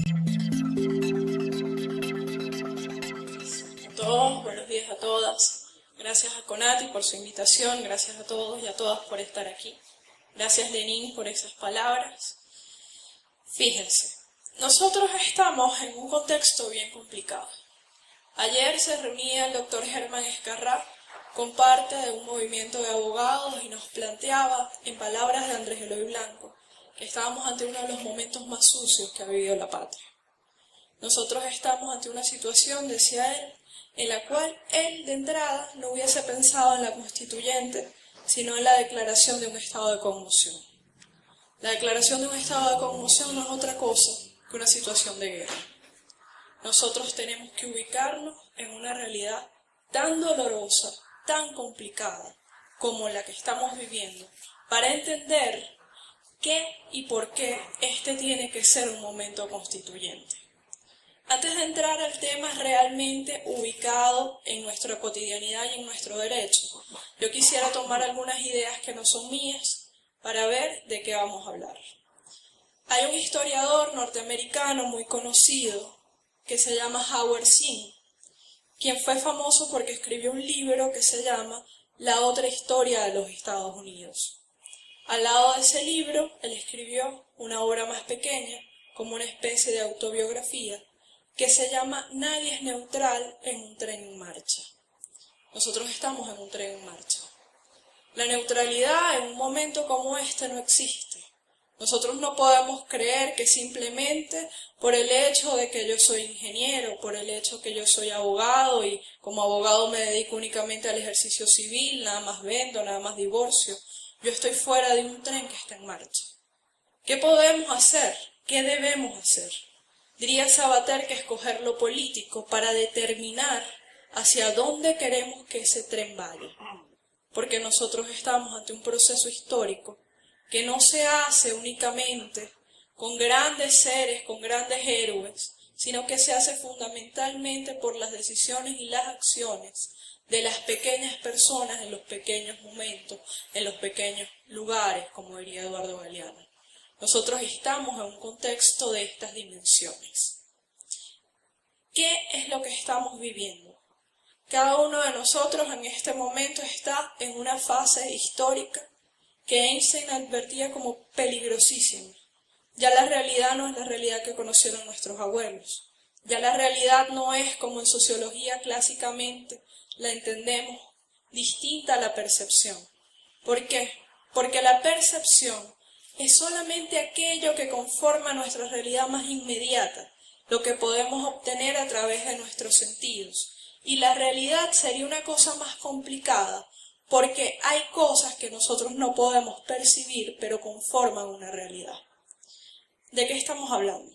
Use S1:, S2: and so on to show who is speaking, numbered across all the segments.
S1: A todos, buenos días a todas. Gracias a Conati por su invitación, gracias a todos y a todas por estar aquí. Gracias Lenín por esas palabras. Fíjense, nosotros estamos en un contexto bien complicado. Ayer se reunía el doctor Germán Escarrá con parte de un movimiento de abogados y nos planteaba, en palabras de Andrés Eloy Blanco, que estábamos ante uno de los momentos más sucios que ha vivido la patria. Nosotros estamos ante una situación, decía él, en la cual él de entrada no hubiese pensado en la constituyente, sino en la declaración de un estado de conmoción. La declaración de un estado de conmoción no es otra cosa que una situación de guerra. Nosotros tenemos que ubicarnos en una realidad tan dolorosa, tan complicada como la que estamos viviendo, para entender qué y por qué este tiene que ser un momento constituyente. Antes de entrar al tema realmente ubicado en nuestra cotidianidad y en nuestro derecho, yo quisiera tomar algunas ideas que no son mías para ver de qué vamos a hablar. Hay un historiador norteamericano muy conocido que se llama Howard Zinn, quien fue famoso porque escribió un libro que se llama La otra historia de los Estados Unidos. Al lado de ese libro, él escribió una obra más pequeña, como una especie de autobiografía, que se llama Nadie es neutral en un tren en marcha. Nosotros estamos en un tren en marcha. La neutralidad en un momento como este no existe. Nosotros no podemos creer que simplemente por el hecho de que yo soy ingeniero, por el hecho que yo soy abogado y como abogado me dedico únicamente al ejercicio civil, nada más vendo, nada más divorcio, yo estoy fuera de un tren que está en marcha. ¿Qué podemos hacer? ¿Qué debemos hacer? Diría Sabater que escoger lo político para determinar hacia dónde queremos que ese tren vaya. Porque nosotros estamos ante un proceso histórico que no se hace únicamente con grandes seres, con grandes héroes, sino que se hace fundamentalmente por las decisiones y las acciones de las pequeñas personas en los pequeños momentos, en los pequeños lugares, como diría Eduardo Galeano. Nosotros estamos en un contexto de estas dimensiones. ¿Qué es lo que estamos viviendo? Cada uno de nosotros en este momento está en una fase histórica que Einstein advertía como peligrosísima. Ya la realidad no es la realidad que conocieron nuestros abuelos. Ya la realidad no es como en sociología clásicamente la entendemos, distinta a la percepción. ¿Por qué? Porque la percepción es solamente aquello que conforma nuestra realidad más inmediata, lo que podemos obtener a través de nuestros sentidos. Y la realidad sería una cosa más complicada, porque hay cosas que nosotros no podemos percibir, pero conforman una realidad. ¿De qué estamos hablando?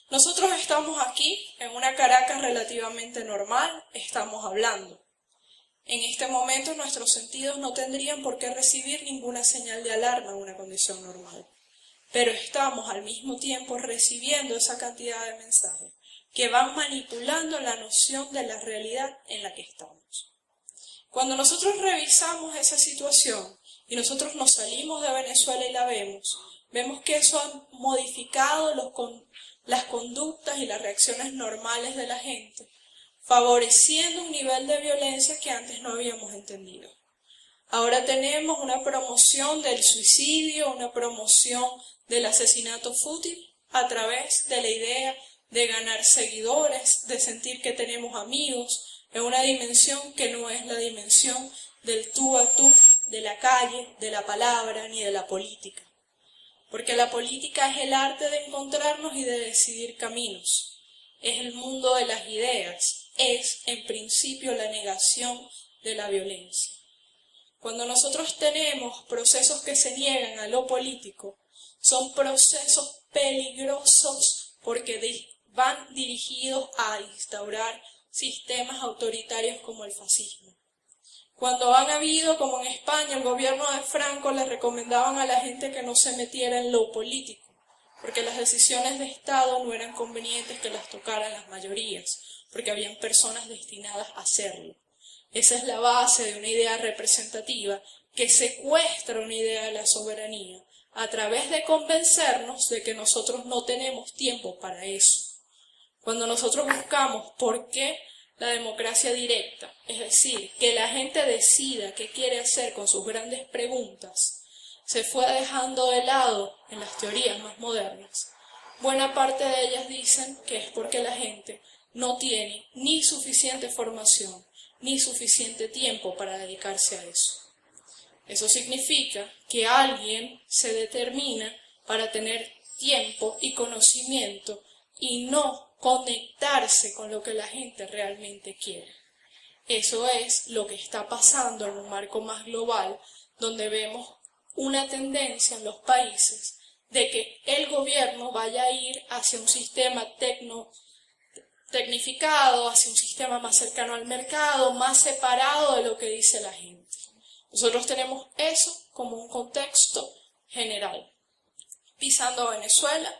S1: Nosotros estamos aquí, en una Caracas relativamente normal, estamos hablando. En este momento nuestros sentidos no tendrían por qué recibir ninguna señal de alarma en una condición normal. Pero estamos al mismo tiempo recibiendo esa cantidad de mensajes que van manipulando la noción de la realidad en la que estamos. Cuando nosotros revisamos esa situación y nosotros nos salimos de Venezuela y la vemos que eso ha modificado las conductas y las reacciones normales de la gente, favoreciendo un nivel de violencia que antes no habíamos entendido. Ahora tenemos una promoción del suicidio, una promoción del asesinato fútil a través de la idea de ganar seguidores, de sentir que tenemos amigos, en una dimensión que no es la dimensión del tú a tú, de la calle, de la palabra, ni de la política. Porque la política es el arte de encontrarnos y de decidir caminos. Es el mundo de las ideas, es en principio la negación de la violencia. Cuando nosotros tenemos procesos que se niegan a lo político, son procesos peligrosos porque van dirigidos a instaurar sistemas autoritarios como el fascismo. Cuando han habido, como en España, el gobierno de Franco le recomendaban a la gente que no se metiera en lo político, porque las decisiones de Estado no eran convenientes que las tocaran las mayorías, porque habían personas destinadas a hacerlo. Esa es la base de una idea representativa que secuestra una idea de la soberanía, a través de convencernos de que nosotros no tenemos tiempo para eso. Cuando nosotros buscamos por qué la democracia directa, es decir, que la gente decida qué quiere hacer con sus grandes preguntas, se fue dejando de lado en las teorías más modernas. Buena parte de ellas dicen que es porque la gente no tiene ni suficiente formación ni suficiente tiempo para dedicarse a eso. Eso significa que alguien se determina para tener tiempo y conocimiento y no conectarse con lo que la gente realmente quiere. Eso es lo que está pasando en un marco más global, donde vemos una tendencia en los países de que el gobierno vaya a ir hacia un sistema tecnificado, hacia un sistema más cercano al mercado, más separado de lo que dice la gente. Nosotros tenemos eso como un contexto general. Pisando a Venezuela,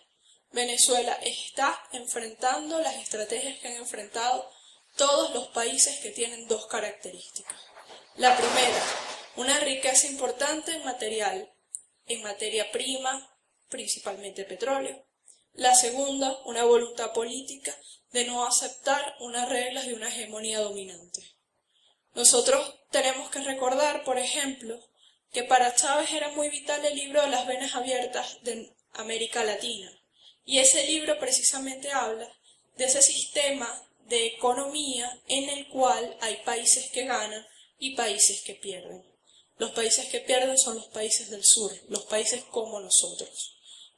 S1: Venezuela está enfrentando las estrategias que han enfrentado todos los países que tienen dos características. La primera, una riqueza importante en materia prima, principalmente petróleo. La segunda, una voluntad política de no aceptar unas reglas de una hegemonía dominante. Nosotros tenemos que recordar, por ejemplo, que para Chávez era muy vital el libro de las venas abiertas de América Latina. Y ese libro precisamente habla de ese sistema de economía en el cual hay países que ganan y países que pierden. Los países que pierden son los países del sur, los países como nosotros.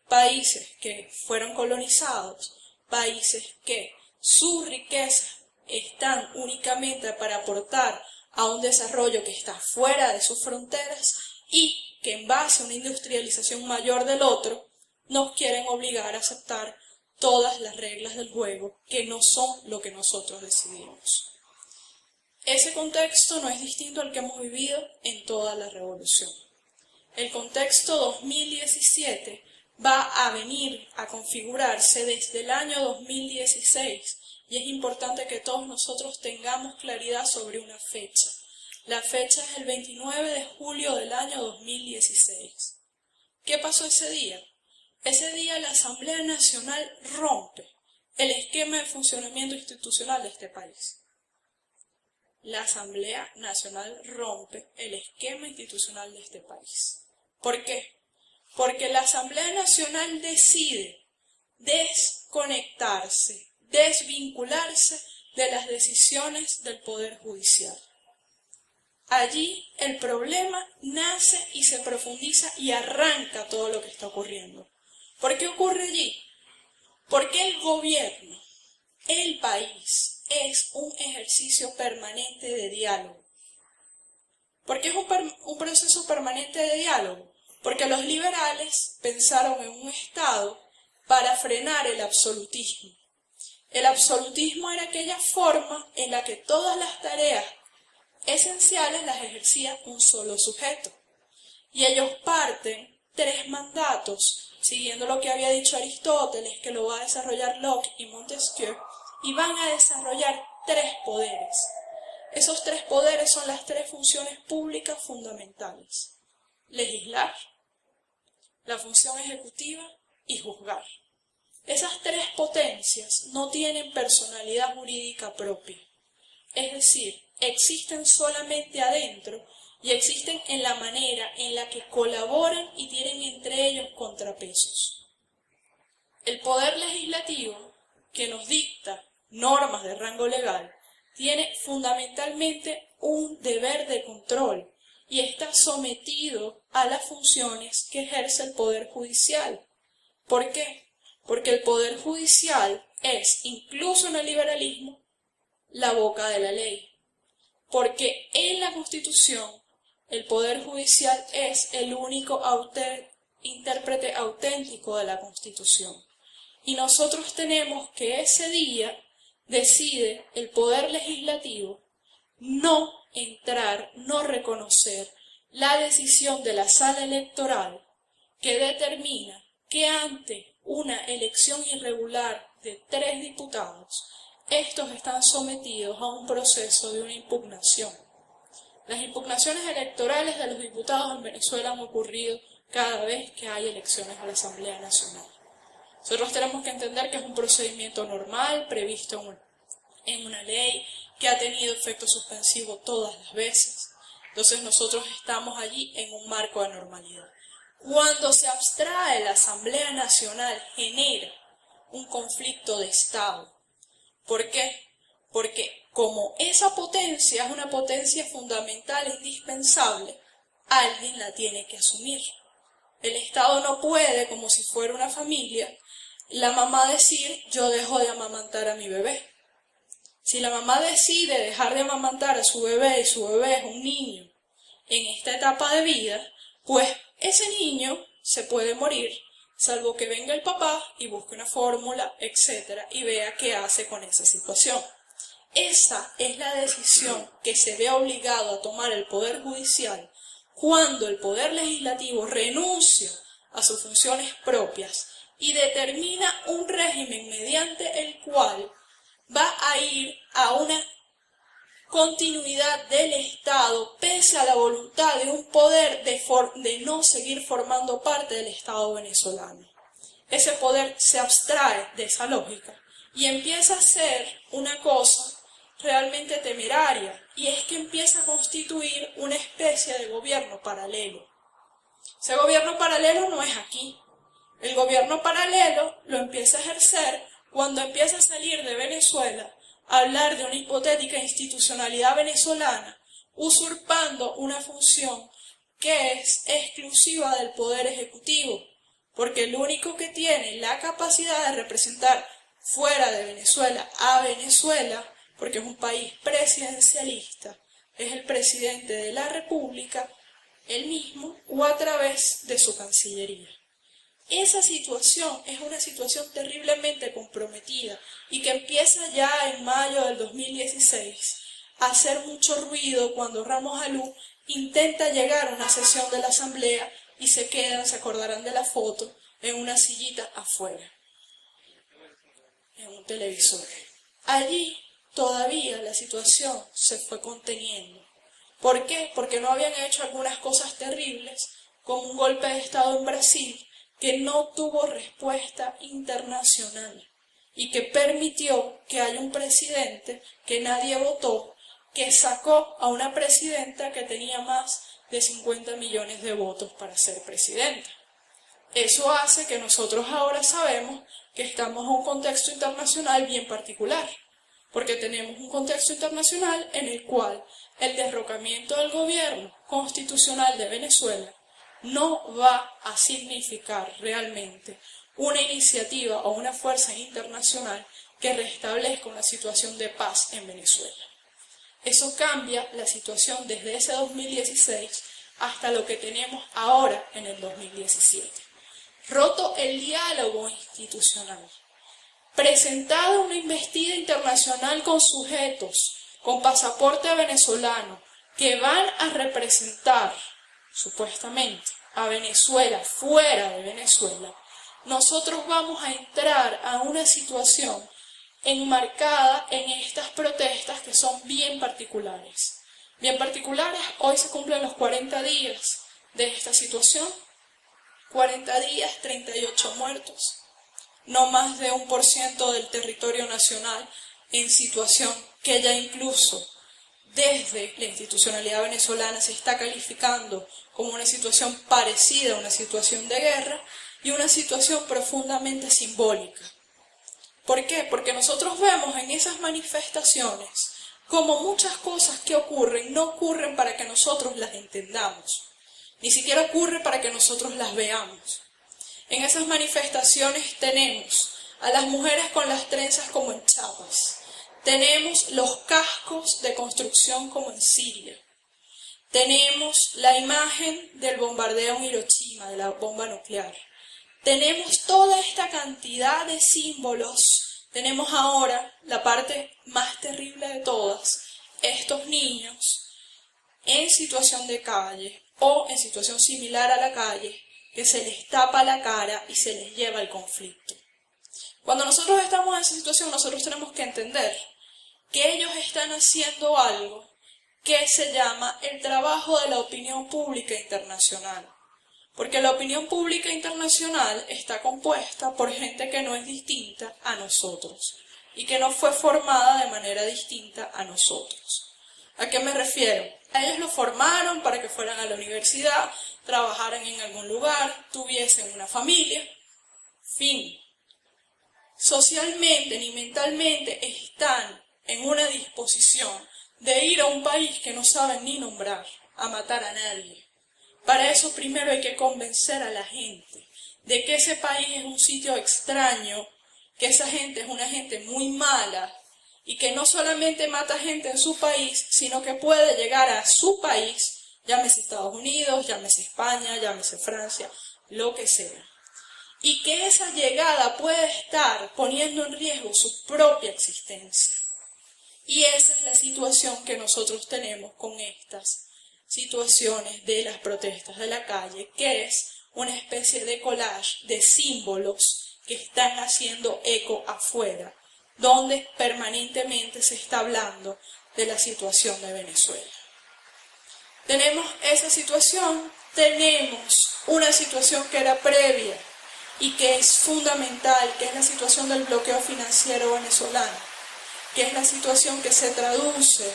S1: Países que fueron colonizados, países que sus riquezas están únicamente para aportar a un desarrollo que está fuera de sus fronteras y que en base a una industrialización mayor del otro, nos quieren obligar a aceptar todas las reglas del juego que no son lo que nosotros decidimos. Ese contexto no es distinto al que hemos vivido en toda la revolución. El contexto 2017 va a venir a configurarse desde el año 2016 y es importante que todos nosotros tengamos claridad sobre una fecha. La fecha es el 29 de julio del año 2016. ¿Qué pasó ese día? Ese día la Asamblea Nacional rompe el esquema de funcionamiento institucional de este país. La Asamblea Nacional rompe el esquema institucional de este país. ¿Por qué? Porque la Asamblea Nacional decide desconectarse, desvincularse de las decisiones del Poder Judicial. Allí el problema nace y se profundiza y arranca todo lo que está ocurriendo. ¿Por qué ocurre allí? Porque el gobierno, el país, es un ejercicio permanente de diálogo. ¿Por qué es un proceso permanente de diálogo? Porque los liberales pensaron en un Estado para frenar el absolutismo. El absolutismo era aquella forma en la que todas las tareas esenciales las ejercía un solo sujeto. Y ellos parten 3 mandatos, siguiendo lo que había dicho Aristóteles, que lo va a desarrollar Locke y Montesquieu, y van a desarrollar 3 poderes. Esos 3 poderes son las 3 funciones públicas fundamentales: legislar, la función ejecutiva y juzgar. Esas 3 potencias no tienen personalidad jurídica propia, es decir, existen solamente adentro y existen en la manera en la que colaboran y tienen entre ellos contrapesos. El poder legislativo, que nos dicta normas de rango legal, tiene fundamentalmente un deber de control y está sometido a las funciones que ejerce el Poder Judicial. ¿Por qué? Porque el Poder Judicial es, incluso en el liberalismo, la boca de la ley. Porque en la Constitución el Poder Judicial es el único intérprete auténtico de la Constitución. Y nosotros tenemos que ese día decide el Poder Legislativo no entrar, no reconocer la decisión de la Sala Electoral que determina que ante una elección irregular de 3 diputados, estos están sometidos a un proceso de una impugnación. Las impugnaciones electorales de los diputados en Venezuela han ocurrido cada vez que hay elecciones a la Asamblea Nacional. Nosotros tenemos que entender que es un procedimiento normal, previsto en una ley, que ha tenido efecto suspensivo todas las veces. Entonces nosotros estamos allí en un marco de normalidad. Cuando se abstrae la Asamblea Nacional, genera un conflicto de Estado. ¿Por qué? Porque como esa potencia es una potencia fundamental e indispensable, alguien la tiene que asumir. El Estado no puede, como si fuera una familia, la mamá decir, yo dejo de amamantar a mi bebé. Si la mamá decide dejar de amamantar a su bebé y su bebé es un niño en esta etapa de vida, pues ese niño se puede morir, salvo que venga el papá y busque una fórmula, etc., y vea qué hace con esa situación. Esa es la decisión que se ve obligado a tomar el Poder Judicial cuando el Poder Legislativo renuncia a sus funciones propias y determina un régimen mediante el cual va a ir a una continuidad del Estado pese a la voluntad de un poder de no seguir formando parte del Estado venezolano. Ese poder se abstrae de esa lógica y empieza a ser una cosa realmente temeraria, y es que empieza a constituir una especie de gobierno paralelo. Ese gobierno paralelo no es aquí. El gobierno paralelo lo empieza a ejercer cuando empieza a salir de Venezuela a hablar de una hipotética institucionalidad venezolana, usurpando una función que es exclusiva del Poder Ejecutivo, porque el único que tiene la capacidad de representar fuera de Venezuela a Venezuela, porque es un país presidencialista, es el presidente de la República, él mismo o a través de su Cancillería. Esa situación es una situación terriblemente comprometida y que empieza ya en mayo del 2016 a hacer mucho ruido cuando Ramos Alú intenta llegar a una sesión de la Asamblea y se quedan, se acordarán de la foto, en una sillita afuera, en un televisor. Allí todavía la situación se fue conteniendo. ¿Por qué? Porque no habían hecho algunas cosas terribles, como un golpe de Estado en Brasil, que no tuvo respuesta internacional y que permitió que haya un presidente que nadie votó, que sacó a una presidenta que tenía más de 50 millones de votos para ser presidenta. Eso hace que nosotros ahora sabemos que estamos en un contexto internacional bien particular, porque tenemos un contexto internacional en el cual el derrocamiento del gobierno constitucional de Venezuela no va a significar realmente una iniciativa o una fuerza internacional que restablezca una situación de paz en Venezuela. Eso cambia la situación desde ese 2016 hasta lo que tenemos ahora en el 2017. Roto el diálogo institucional, presentada una investida internacional con sujetos con pasaporte venezolano que van a representar supuestamente a Venezuela fuera de Venezuela, nosotros vamos a entrar a una situación enmarcada en estas protestas que son bien particulares. Bien particulares, hoy se cumplen los 40 días de esta situación, 40 días, 38 muertos, no más de 1% del territorio nacional en situación que ya incluso desde la institucionalidad venezolana se está calificando como una situación parecida a una situación de guerra y una situación profundamente simbólica. ¿Por qué? Porque nosotros vemos en esas manifestaciones como muchas cosas que ocurren no ocurren para que nosotros las entendamos, ni siquiera ocurre para que nosotros las veamos. En esas manifestaciones tenemos a las mujeres con las trenzas como en Chiapas, tenemos los cascos de construcción como en Siria, tenemos la imagen del bombardeo en Hiroshima, de la bomba nuclear, tenemos toda esta cantidad de símbolos, tenemos ahora la parte más terrible de todas, estos niños en situación de calle o en situación similar a la calle, que se les tapa la cara y se les lleva el conflicto. Cuando nosotros estamos en esa situación, nosotros tenemos que entender que ellos están haciendo algo que se llama el trabajo de la opinión pública internacional. Porque la opinión pública internacional está compuesta por gente que no es distinta a nosotros y que no fue formada de manera distinta a nosotros. ¿A qué me refiero? A ellos los formaron para que fueran a la universidad, trabajaran en algún lugar, tuviesen una familia, fin. Socialmente ni mentalmente están en una disposición de ir a un país que no saben ni nombrar, a matar a nadie. Para eso primero hay que convencer a la gente de que ese país es un sitio extraño, que esa gente es una gente muy mala y que no solamente mata gente en su país, sino que puede llegar a su país, llámese Estados Unidos, llámese España, llámese Francia, lo que sea. Y que esa llegada puede estar poniendo en riesgo su propia existencia. Y esa es la situación que nosotros tenemos con estas situaciones de las protestas de la calle, que es una especie de collage de símbolos que están haciendo eco afuera, donde permanentemente se está hablando de la situación de Venezuela. Tenemos esa situación, tenemos una situación que era previa y que es fundamental, que es la situación del bloqueo financiero venezolano, que es la situación que se traduce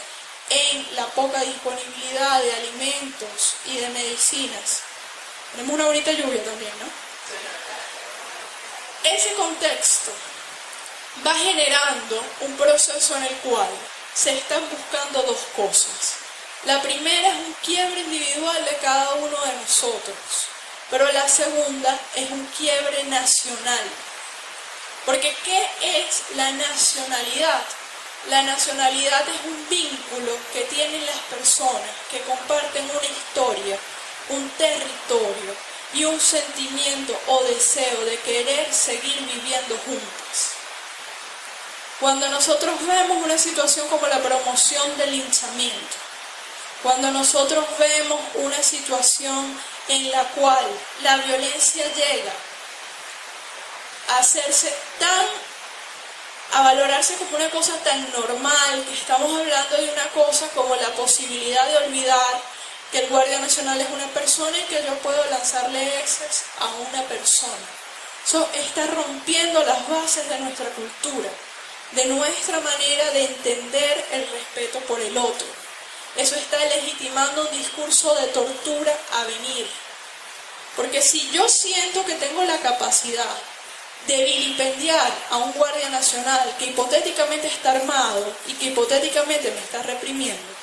S1: en la poca disponibilidad de alimentos y de medicinas. Tenemos una bonita lluvia también, ¿no? Ese contexto va generando un proceso en el cual se están buscando dos cosas. La primera es un quiebre individual de cada uno de nosotros, pero la segunda es un quiebre nacional. Porque ¿qué es la nacionalidad? La nacionalidad es un vínculo que tienen las personas que comparten una historia, un territorio y un sentimiento o deseo de querer seguir viviendo juntas. Cuando nosotros vemos una situación como la promoción del linchamiento, cuando nosotros vemos una situación en la cual la violencia llega a valorarse como una cosa tan normal, que estamos hablando de una cosa como la posibilidad de olvidar que el Guardia Nacional es una persona y que yo puedo lanzarle heces a una persona. Eso está rompiendo las bases de nuestra cultura, de nuestra manera de entender el respeto por el otro. Eso está legitimando un discurso de tortura a venir. Porque si yo siento que tengo la capacidad de vilipendiar a un guardia nacional que hipotéticamente está armado y que hipotéticamente me está reprimiendo,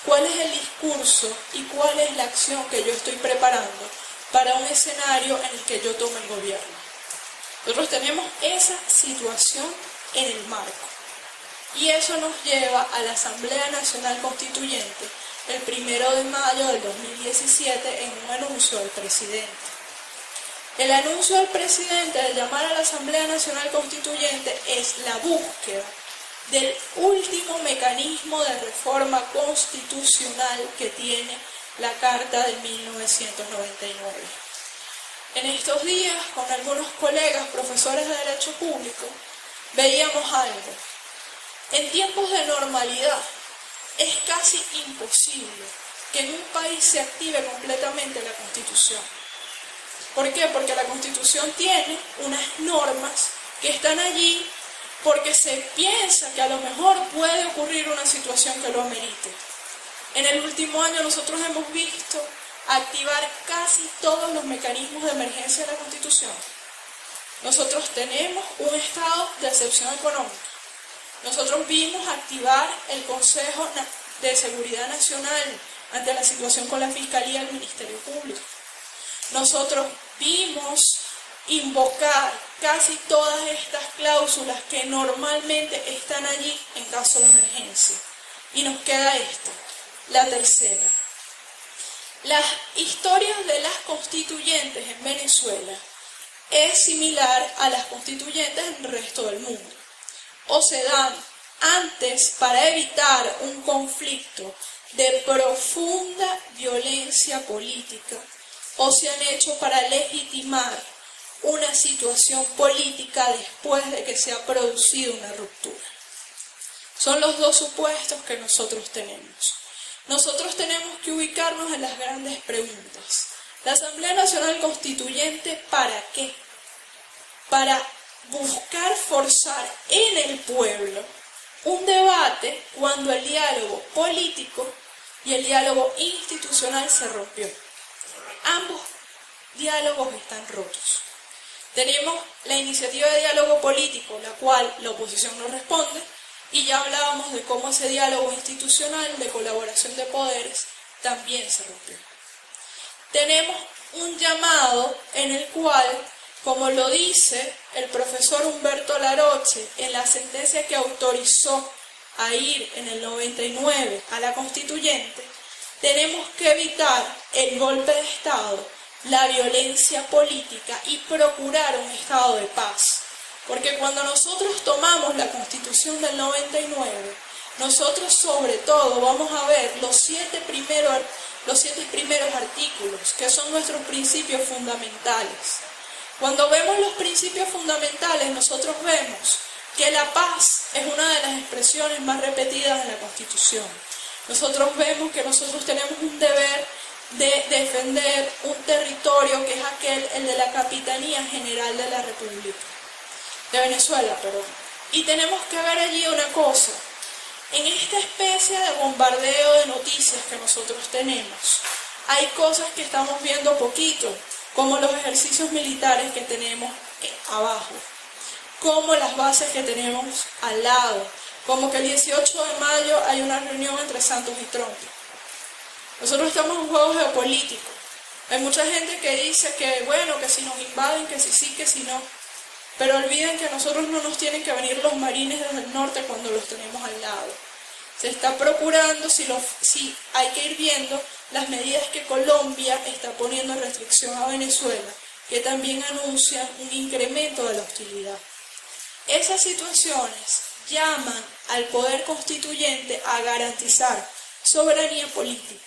S1: ¿cuál es el discurso y cuál es la acción que yo estoy preparando para un escenario en el que yo tome el gobierno? Nosotros tenemos esa situación en el marco. Y eso nos lleva a la Asamblea Nacional Constituyente el 1 de mayo del 2017 en un anuncio del presidente. El anuncio del presidente de llamar a la Asamblea Nacional Constituyente es la búsqueda del último mecanismo de reforma constitucional que tiene la Carta de 1999. En estos días, con algunos colegas profesores de Derecho Público, veíamos algo. En tiempos de normalidad es casi imposible que en un país se active completamente la Constitución. ¿Por qué? Porque la Constitución tiene unas normas que están allí porque se piensa que a lo mejor puede ocurrir una situación que lo amerite. En el último año nosotros hemos visto activar casi todos los mecanismos de emergencia de la Constitución. Nosotros tenemos un estado de excepción económica. Nosotros vimos activar el Consejo de Seguridad Nacional ante la situación con la Fiscalía y el Ministerio Público. Nosotros vimos invocar casi todas estas cláusulas que normalmente están allí en caso de emergencia. Y nos queda esta, la tercera. Las historias de las constituyentes en Venezuela es similar a las constituyentes en el resto del mundo. O se dan antes para evitar un conflicto de profunda violencia política, o se han hecho para legitimar una situación política después de que se ha producido una ruptura. Son los dos supuestos que nosotros tenemos. Nosotros tenemos que ubicarnos en las grandes preguntas. La Asamblea Nacional Constituyente, ¿para qué? Para buscar forzar en el pueblo un debate cuando el diálogo político y el diálogo institucional se rompió. Ambos diálogos están rotos. Tenemos la iniciativa de diálogo político, la cual la oposición no responde, y ya hablábamos de cómo ese diálogo institucional de colaboración de poderes también se rompió. Tenemos un llamado en el cual, como lo dice el profesor Humberto Laroche en la sentencia que autorizó a ir en el 99 a la constituyente, tenemos que evitar el golpe de Estado, la violencia política y procurar un estado de paz. Porque cuando nosotros tomamos la Constitución del 99, nosotros sobre todo vamos a ver los siete primeros artículos, que son nuestros principios fundamentales. Cuando vemos los principios fundamentales, nosotros vemos que la paz es una de las expresiones más repetidas en la Constitución. Nosotros vemos que nosotros tenemos un deber de defender un territorio que es el de la Capitanía General de la República, de Venezuela, perdón. Y tenemos que ver allí una cosa. En esta especie de bombardeo de noticias que nosotros tenemos, hay cosas que estamos viendo poquito, como los ejercicios militares que tenemos abajo, como las bases que tenemos al lado, como que el 18 de mayo hay una reunión entre Santos y Trump. Nosotros estamos en un juego geopolítico. Hay mucha gente que dice que, bueno, que si nos invaden, que si sí, que si no. Pero olviden que a nosotros no nos tienen que venir los marines desde el norte cuando los tenemos al lado. Se está procurando, si hay que ir viendo las medidas que Colombia está poniendo en restricción a Venezuela, que también anuncian un incremento de la hostilidad. Esas situaciones llaman al poder constituyente a garantizar soberanía política,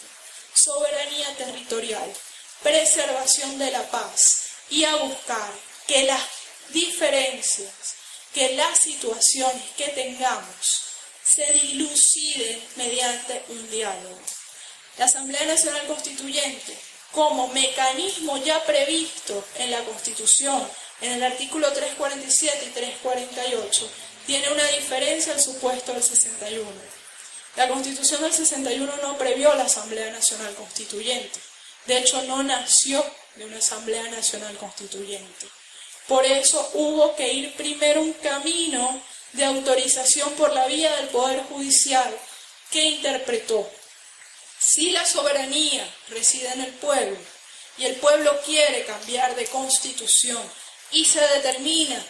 S1: soberanía territorial, preservación de la paz y a buscar que las diferencias, que las situaciones que tengamos se diluciden mediante un diálogo. La Asamblea Nacional Constituyente, como mecanismo ya previsto en la Constitución, en el artículo 347 y 348, tiene una diferencia al supuesto del 61. La Constitución del 61 no previó la Asamblea Nacional Constituyente. De hecho, no nació de una Asamblea Nacional Constituyente. Por eso hubo que ir primero un camino de autorización por la vía del Poder Judicial que interpretó: si la soberanía reside en el pueblo y el pueblo quiere cambiar de constitución y se determina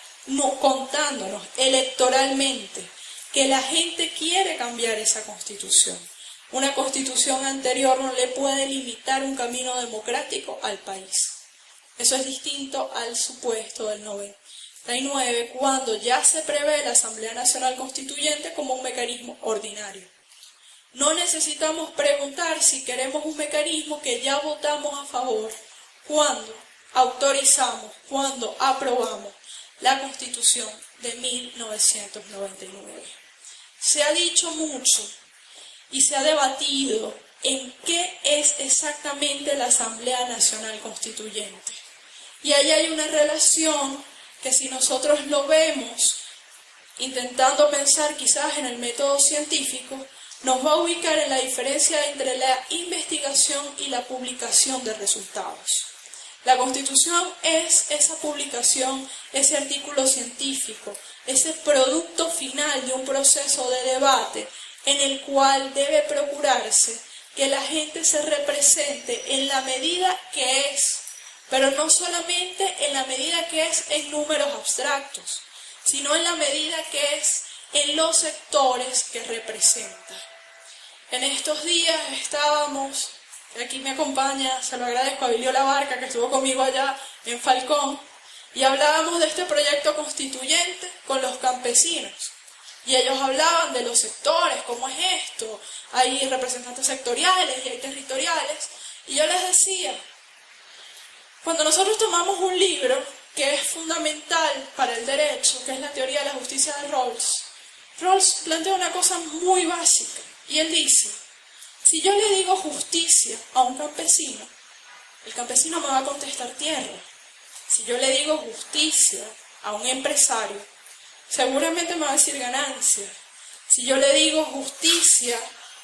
S1: contándonos electoralmente que la gente quiere cambiar esa constitución, una constitución anterior no le puede limitar un camino democrático al país. Eso es distinto al supuesto del 99, cuando ya se prevé la Asamblea Nacional Constituyente como un mecanismo ordinario. No necesitamos preguntar si queremos un mecanismo que ya votamos a favor cuando autorizamos, cuando aprobamos la Constitución de 1999. Se ha dicho mucho y se ha debatido en qué es exactamente la Asamblea Nacional Constituyente. Y ahí hay una relación que, si nosotros lo vemos, intentando pensar quizás en el método científico, nos va a ubicar en la diferencia entre la investigación y la publicación de resultados. La Constitución es esa publicación, ese artículo científico, ese producto final de un proceso de debate en el cual debe procurarse que la gente se represente en la medida que es, pero no solamente en la medida que es en números abstractos, sino en la medida que es en los sectores que representa. En estos días estábamos, aquí me acompaña, se lo agradezco a Vilio Labarca, que estuvo conmigo allá en Falcón, y hablábamos de este proyecto constituyente con los campesinos. Y ellos hablaban de los sectores, cómo es esto, hay representantes sectoriales y hay territoriales. Y yo les decía, cuando nosotros tomamos un libro que es fundamental para el derecho, que es la teoría de la justicia de Rawls, Rawls plantea una cosa muy básica. Y él dice, si yo le digo justicia a un campesino, el campesino me va a contestar tierra. Si yo le digo justicia a un empresario, seguramente me va a decir ganancia. Si yo le digo justicia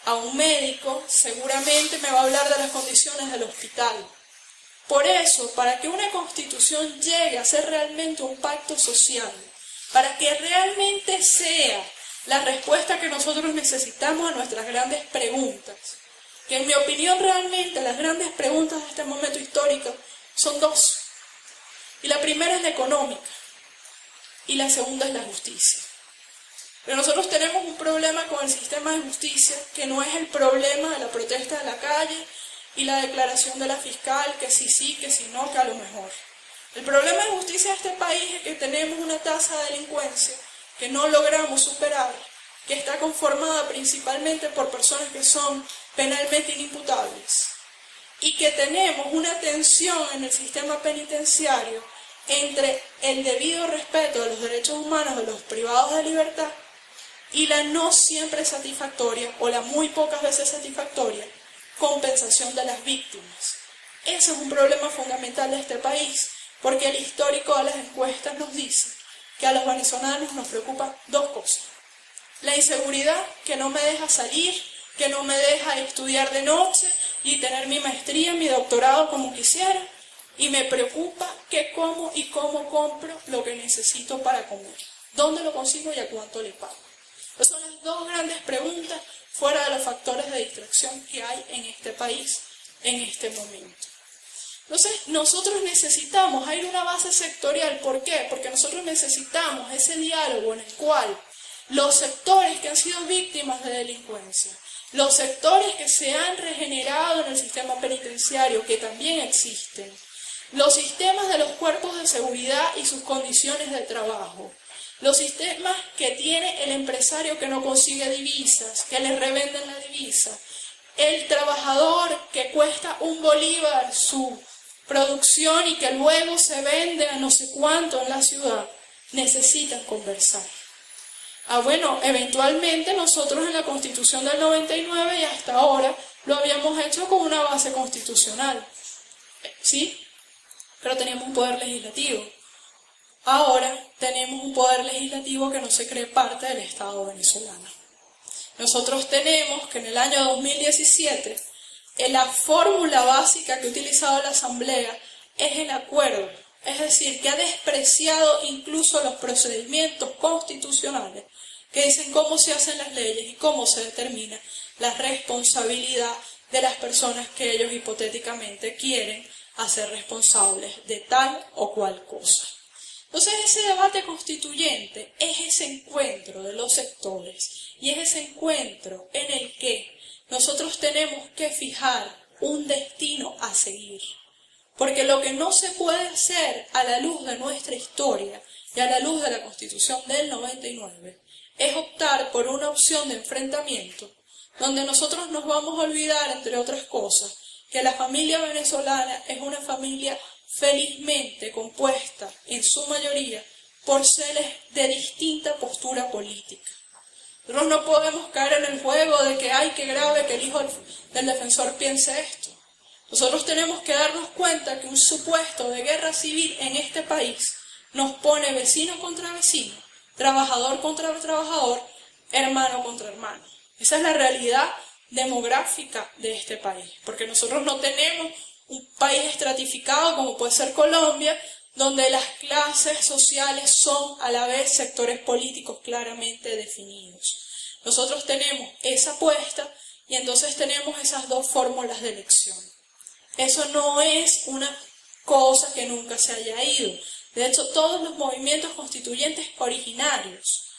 S1: a un médico, seguramente me va a hablar de las condiciones del hospital. Por eso, para que una constitución llegue a ser realmente un pacto social, para que realmente sea la respuesta que nosotros necesitamos a nuestras grandes preguntas, que en mi opinión realmente las grandes preguntas de este momento histórico son dos. Y la primera es la económica y la segunda es la justicia. Pero nosotros tenemos un problema con el sistema de justicia que no es el problema de la protesta de la calle y la declaración de la fiscal, que sí, que si no, que a lo mejor. El problema de justicia de este país es que tenemos una tasa de delincuencia que no logramos superar, que está conformada principalmente por personas que son penalmente inimputables, y que tenemos una tensión en el sistema penitenciario entre el debido respeto de los derechos humanos de los privados de libertad y la no siempre satisfactoria, o la muy pocas veces satisfactoria, compensación de las víctimas. Ese es un problema fundamental de este país, porque el histórico de las encuestas nos dice que a los venezolanos nos preocupan dos cosas. La inseguridad, que no me deja salir, que no me deja estudiar de noche y tener mi maestría, mi doctorado como quisiera, y me preocupa qué como y cómo compro lo que necesito para comer, dónde lo consigo y a cuánto le pago. Esas son las dos grandes preguntas fuera de los factores de distracción que hay en este país en este momento. Entonces, nosotros necesitamos, hay una base sectorial. ¿Por qué? Porque nosotros necesitamos ese diálogo en el cual los sectores que han sido víctimas de delincuencia, los sectores que se han regenerado en el sistema penitenciario, que también existen, los sistemas de los cuerpos de seguridad y sus condiciones de trabajo, los sistemas que tiene el empresario que no consigue divisas, que le revenden la divisa, el trabajador que cuesta $1 bolívar su producción y que luego se vende a no sé cuánto en la ciudad, necesitan conversar. Bueno, eventualmente nosotros en la Constitución del 99 y hasta ahora lo habíamos hecho con una base constitucional, ¿sí? Pero teníamos un poder legislativo. Ahora tenemos un poder legislativo que no se cree parte del Estado venezolano. Nosotros tenemos que en el año 2017, la fórmula básica que ha utilizado la Asamblea es el acuerdo, es decir, que ha despreciado incluso los procedimientos constitucionales que dicen cómo se hacen las leyes y cómo se determina la responsabilidad de las personas que ellos hipotéticamente quieren hacer responsables de tal o cual cosa. Entonces ese debate constituyente es ese encuentro de los sectores y es ese encuentro en el que nosotros tenemos que fijar un destino a seguir. Porque lo que no se puede hacer a la luz de nuestra historia y a la luz de la Constitución del 99 es optar por una opción de enfrentamiento donde nosotros nos vamos a olvidar, entre otras cosas, que la familia venezolana es una familia felizmente compuesta en su mayoría por seres de distinta postura política. Nosotros no podemos caer en el juego de que ¡ay, qué grave que el hijo del defensor piense esto! Nosotros tenemos que darnos cuenta que un supuesto de guerra civil en este país nos pone vecino contra vecino, trabajador contra trabajador, hermano contra hermano. Esa es la realidad demográfica de este país, porque nosotros no tenemos un país estratificado como puede ser Colombia, donde las clases sociales son a la vez sectores políticos claramente definidos. Nosotros tenemos esa apuesta y entonces tenemos esas dos fórmulas de elección. Eso no es una cosa que nunca se haya ido. De hecho, todos los movimientos constituyentes originarios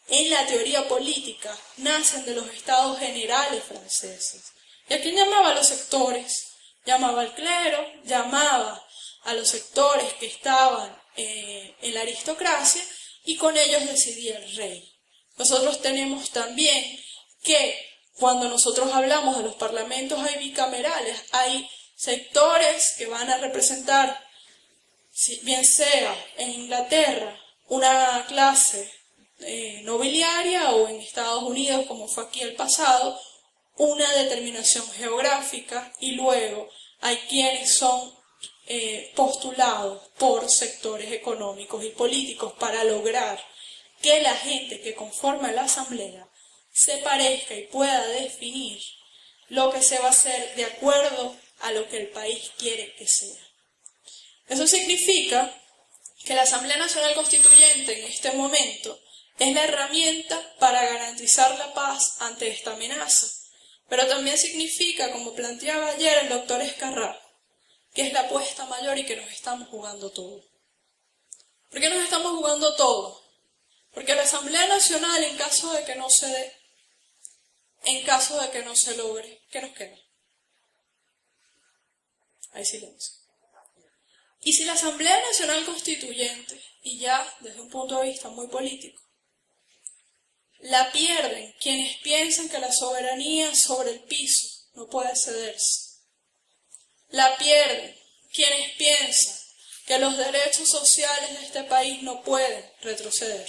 S1: en la teoría política nacen de los estados generales franceses. ¿Y a quién llamaba a los sectores? Llamaba al clero, llamaba a los sectores que estaban en la aristocracia y con ellos decidía el rey. Nosotros tenemos también que cuando nosotros hablamos de los parlamentos bicamerales, hay sectores que van a representar, bien sea en Inglaterra, una clase nobiliaria o en Estados Unidos, como fue aquí el pasado, una determinación geográfica y luego hay quienes son postulados por sectores económicos y políticos para lograr que la gente que conforma la asamblea se parezca y pueda definir lo que se va a hacer de acuerdo a lo que el país quiere que sea. Eso significa que la Asamblea Nacional Constituyente en este momento es la herramienta para garantizar la paz ante esta amenaza, pero también significa, como planteaba ayer el doctor Escarrá, que es la apuesta mayor y que nos estamos jugando todo. ¿Por qué nos estamos jugando todo? Porque la Asamblea Nacional, en caso de que no se dé, en caso de que no se logre, ¿qué nos queda? Hay silencio. Y si la Asamblea Nacional Constituyente, y ya desde un punto de vista muy político, la pierden quienes piensan que la soberanía sobre el piso no puede cederse, la pierden quienes piensan que los derechos sociales de este país no pueden retroceder,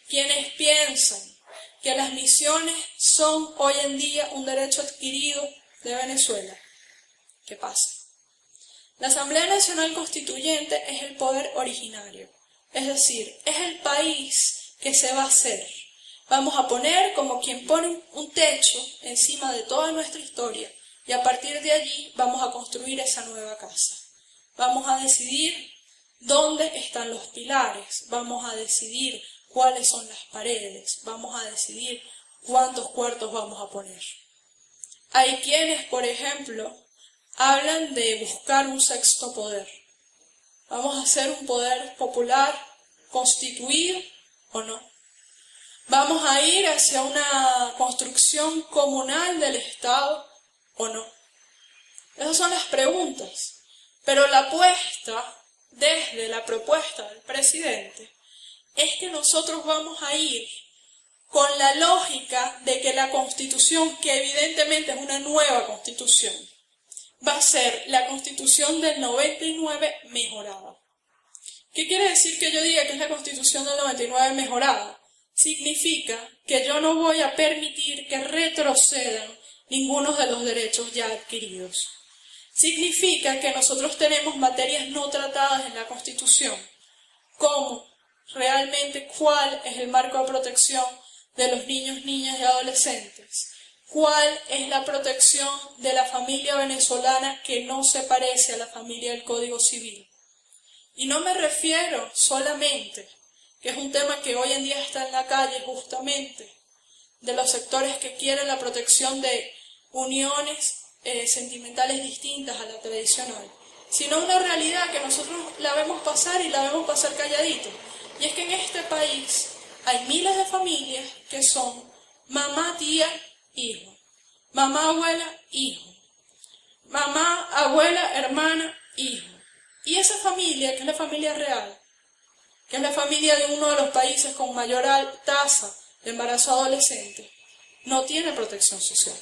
S1: quienes piensan que las misiones son hoy en día un derecho adquirido de Venezuela. ¿Qué pasa? La Asamblea Nacional Constituyente es el poder originario, es decir, es el país que se va a hacer. Vamos a poner como quien pone un techo encima de toda nuestra historia y a partir de allí vamos a construir esa nueva casa. Vamos a decidir dónde están los pilares, vamos a decidir cuáles son las paredes, vamos a decidir cuántos cuartos vamos a poner. Hay quienes, por ejemplo, hablan de buscar un sexto poder. ¿Vamos a hacer un poder popular constituido o no? ¿Vamos a ir hacia una construcción comunal del Estado o no? Esas son las preguntas. Pero la apuesta, desde la propuesta del presidente, es que nosotros vamos a ir con la lógica de que la Constitución, que evidentemente es una nueva Constitución, va a ser la Constitución del 99 mejorada. ¿Qué quiere decir que yo diga que es la Constitución del 99 mejorada? Significa que yo no voy a permitir que retrocedan ninguno de los derechos ya adquiridos. Significa que nosotros tenemos materias no tratadas en la Constitución, como realmente cuál es el marco de protección de los niños, niñas y adolescentes, cuál es la protección de la familia venezolana que no se parece a la familia del Código Civil. Y no me refiero solamente, que es un tema que hoy en día está en la calle justamente, de los sectores que quieren la protección de uniones sentimentales distintas a la tradicional, sino una realidad que nosotros la vemos pasar y la vemos pasar calladito. Y es que en este país hay miles de familias que son mamá, tía, hijo, mamá, abuela, hijo, mamá, abuela, hermana, hijo. Y esa familia, que es la familia real, que es la familia de uno de los países con mayor tasa de embarazo adolescente, no tiene protección social.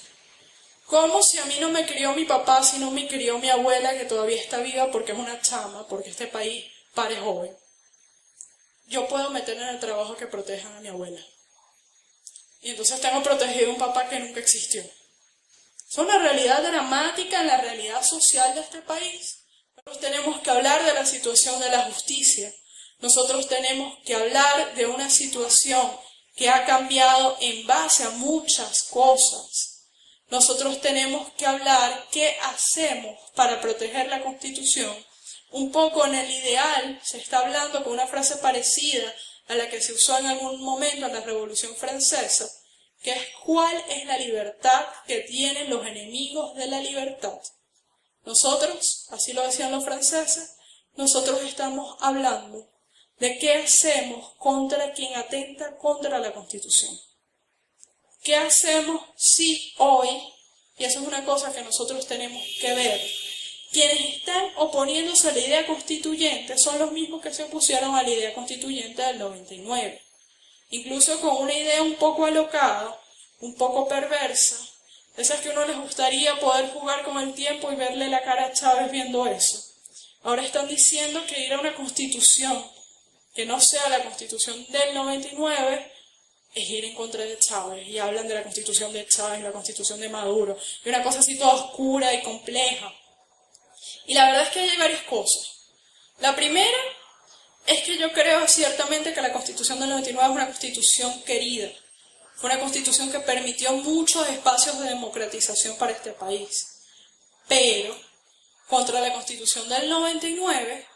S1: ¿Cómo si a mí no me crió mi papá, si no me crió mi abuela, que todavía está viva porque es una chama, porque este país pare joven? Yo puedo meter en el trabajo que protejan a mi abuela. Y entonces tengo protegido un papá que nunca existió. Es una realidad dramática en la realidad social de este país. Nosotros tenemos que hablar de la situación de la justicia. Nosotros tenemos que hablar de una situación que ha cambiado en base a muchas cosas. Nosotros tenemos que hablar qué hacemos para proteger la Constitución. Un poco en el ideal se está hablando con una frase parecida a la que se usó en algún momento en la Revolución Francesa, que es cuál es la libertad que tienen los enemigos de la libertad. Nosotros, así lo decían los franceses, nosotros estamos hablando de qué hacemos contra quien atenta contra la Constitución. ¿Qué hacemos si hoy, y eso es una cosa que nosotros tenemos que ver, quienes están oponiéndose a la idea constituyente son los mismos que se opusieron a la idea constituyente del 99? Incluso con una idea un poco alocada, un poco perversa, esas que a uno les gustaría poder jugar con el tiempo y verle la cara a Chávez viendo eso. Ahora están diciendo que ir a una constitución que no sea la constitución del 99 es ir en contra de Chávez, y hablan de la constitución de Chávez, la constitución de Maduro, y una cosa así toda oscura y compleja. Y la verdad es que hay varias cosas. La primera es que yo creo ciertamente que la Constitución del 99 es una constitución querida. Fue una constitución que permitió muchos espacios de democratización para este país. Pero, contra la Constitución del 99,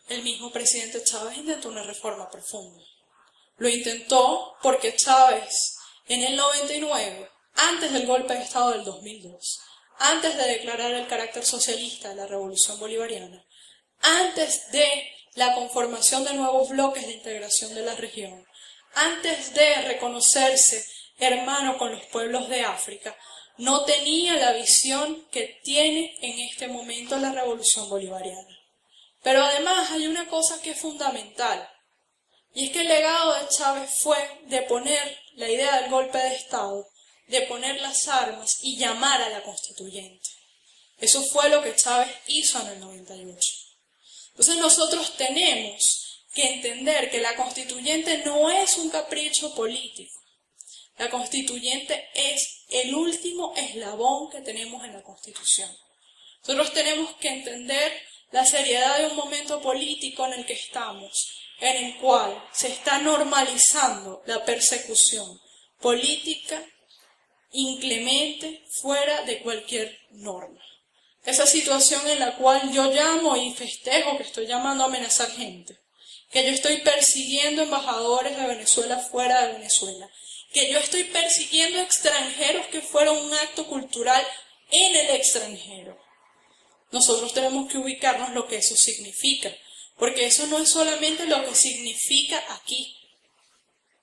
S1: el mismo presidente Chávez intentó una reforma profunda. Lo intentó porque Chávez, en el 99, antes del golpe de Estado del 2002, antes de declarar el carácter socialista de la Revolución Bolivariana, antes de la conformación de nuevos bloques de integración de la región, antes de reconocerse hermano con los pueblos de África, no tenía la visión que tiene en este momento la Revolución Bolivariana. Pero además hay una cosa que es fundamental, y es que el legado de Chávez fue de poner la idea del golpe de Estado, de poner las armas y llamar a la constituyente. Eso fue lo que Chávez hizo en el 98. Entonces nosotros tenemos que entender que la constituyente no es un capricho político. La constituyente es el último eslabón que tenemos en la Constitución. Nosotros tenemos que entender la seriedad de un momento político en el que estamos, en el cual se está normalizando la persecución política inclemente fuera de cualquier norma. Esa situación en la cual yo llamo y festejo que estoy llamando a amenazar gente, que yo estoy persiguiendo embajadores de Venezuela fuera de Venezuela, que yo estoy persiguiendo extranjeros que fueron un acto cultural en el extranjero. Nosotros tenemos que ubicarnos lo que eso significa, porque eso no es solamente lo que significa aquí.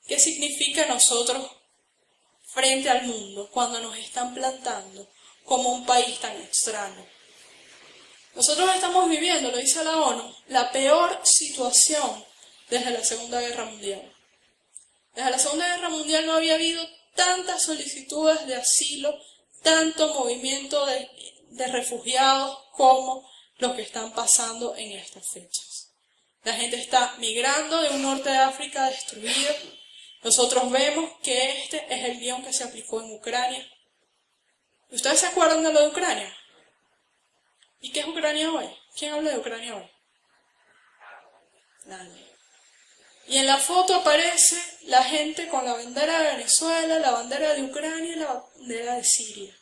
S1: ¿Qué significa nosotros frente al mundo cuando nos están plantando como un país tan extraño? Nosotros estamos viviendo, lo dice la ONU, la peor situación desde la Segunda Guerra Mundial. Desde la Segunda Guerra Mundial no había habido tantas solicitudes de asilo, tanto movimiento de refugiados como los que están pasando en estas fechas. La gente está migrando de un norte de África destruido. Nosotros vemos que este es el guión que se aplicó en Ucrania. ¿Ustedes se acuerdan de lo de Ucrania? ¿Y qué es Ucrania hoy? ¿Quién habla de Ucrania hoy? Nadie. Y en la foto aparece la gente con la bandera de Venezuela, la bandera de Ucrania y la bandera de Siria.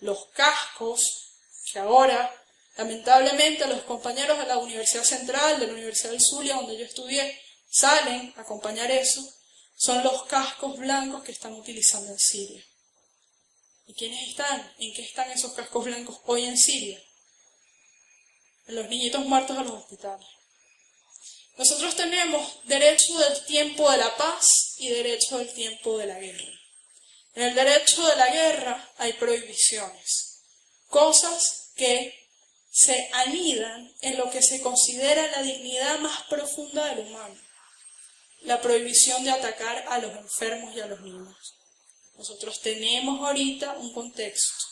S1: Los cascos que ahora, lamentablemente, los compañeros de la Universidad Central, de la Universidad del Zulia, donde yo estudié, salen a acompañar eso, son los cascos blancos que están utilizando en Siria. ¿Y quiénes están? ¿En qué están esos cascos blancos hoy en Siria? En los niñitos muertos de los hospitales. Nosotros tenemos derecho del tiempo de la paz y derecho del tiempo de la guerra. En el derecho de la guerra hay prohibiciones, cosas que se anidan en lo que se considera la dignidad más profunda del humano, la prohibición de atacar a los enfermos y a los niños. Nosotros tenemos ahorita un contexto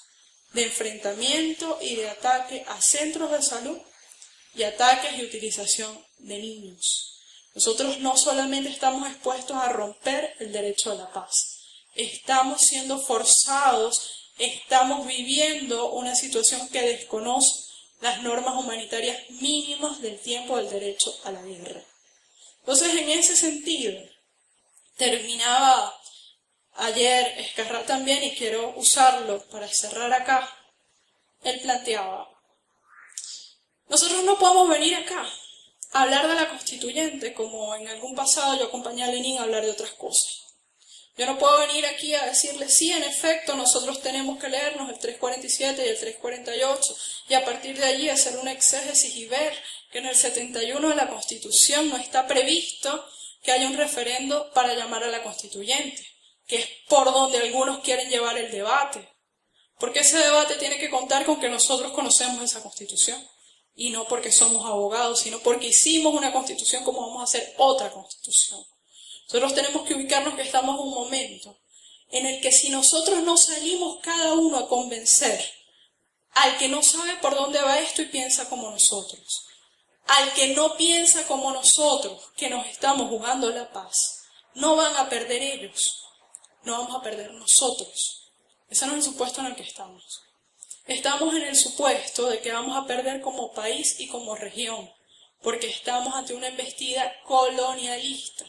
S1: de enfrentamiento y de ataque a centros de salud y ataques y utilización de niños. Nosotros no solamente estamos expuestos a romper el derecho a la paz, estamos siendo forzados, estamos viviendo una situación que desconoce las normas humanitarias mínimas del tiempo del derecho a la guerra. Entonces, en ese sentido, terminaba ayer Escarrat también, y quiero usarlo para cerrar acá. Él planteaba: nosotros no podemos venir acá a hablar de la constituyente como en algún pasado yo acompañé a Lenin a hablar de otras cosas. Yo no puedo venir aquí a decirle, sí, en efecto, nosotros tenemos que leernos el 347 y el 348 y a partir de allí hacer una exégesis y ver que en el 71 de la Constitución no está previsto que haya un referendo para llamar a la constituyente, que es por donde algunos quieren llevar el debate. Porque ese debate tiene que contar con que nosotros conocemos esa Constitución. Y no porque somos abogados, sino porque hicimos una Constitución como vamos a hacer otra Constitución. Nosotros tenemos que ubicarnos que estamos en un momento en el que si nosotros no salimos cada uno a convencer al que no sabe por dónde va esto y piensa como nosotros, al que no piensa como nosotros, que nos estamos jugando la paz, no van a perder ellos, no vamos a perder nosotros. Ese no es el supuesto en el que estamos. Estamos en el supuesto de que vamos a perder como país y como región, porque estamos ante una embestida colonialista.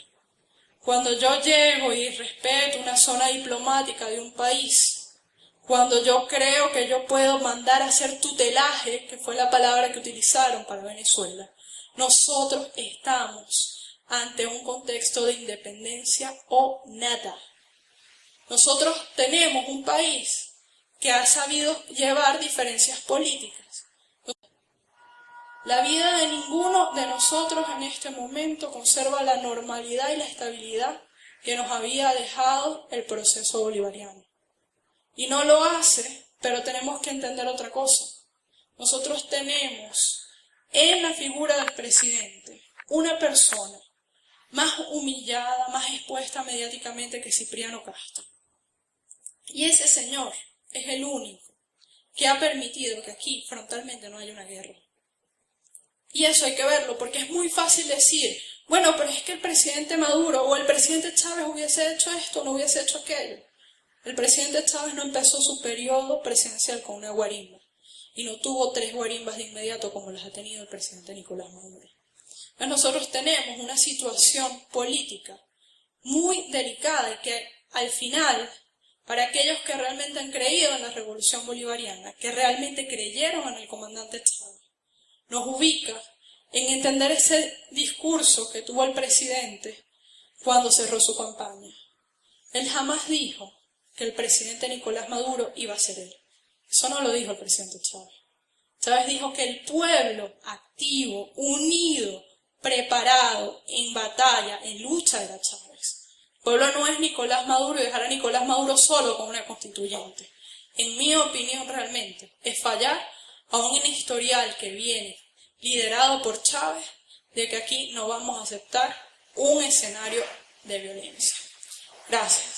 S1: Cuando yo llego y respeto una zona diplomática de un país, cuando yo creo que yo puedo mandar a hacer tutelaje, que fue la palabra que utilizaron para Venezuela, nosotros estamos ante un contexto de independencia o nada. Nosotros tenemos un país que ha sabido llevar diferencias políticas. La vida de ninguno de nosotros en este momento conserva la normalidad y la estabilidad que nos había dejado el proceso bolivariano. Y no lo hace, pero tenemos que entender otra cosa. Nosotros tenemos en la figura del presidente una persona más humillada, más expuesta mediáticamente que Cipriano Castro. Y ese señor es el único que ha permitido que aquí frontalmente no haya una guerra. Y eso hay que verlo, porque es muy fácil decir, bueno, pero es que el presidente Maduro o el presidente Chávez hubiese hecho esto o no hubiese hecho aquello. El presidente Chávez no empezó su periodo presidencial con una guarimba y no tuvo 3 guarimbas de inmediato como las ha tenido el presidente Nicolás Maduro. Entonces nosotros tenemos una situación política muy delicada y que al final, para aquellos que realmente han creído en la revolución bolivariana, que realmente creyeron en el comandante Chávez, nos ubica en entender ese discurso que tuvo el presidente cuando cerró su campaña. Él jamás dijo que el presidente Nicolás Maduro iba a ser él. Eso no lo dijo el presidente Chávez. Chávez dijo que el pueblo activo, unido, preparado, en batalla, en lucha era Chávez. El pueblo no es Nicolás Maduro y dejar a Nicolás Maduro solo con una constituyente. En mi opinión realmente es fallar a un historial que viene liderado por Chávez de que aquí no vamos a aceptar un escenario de violencia. Gracias.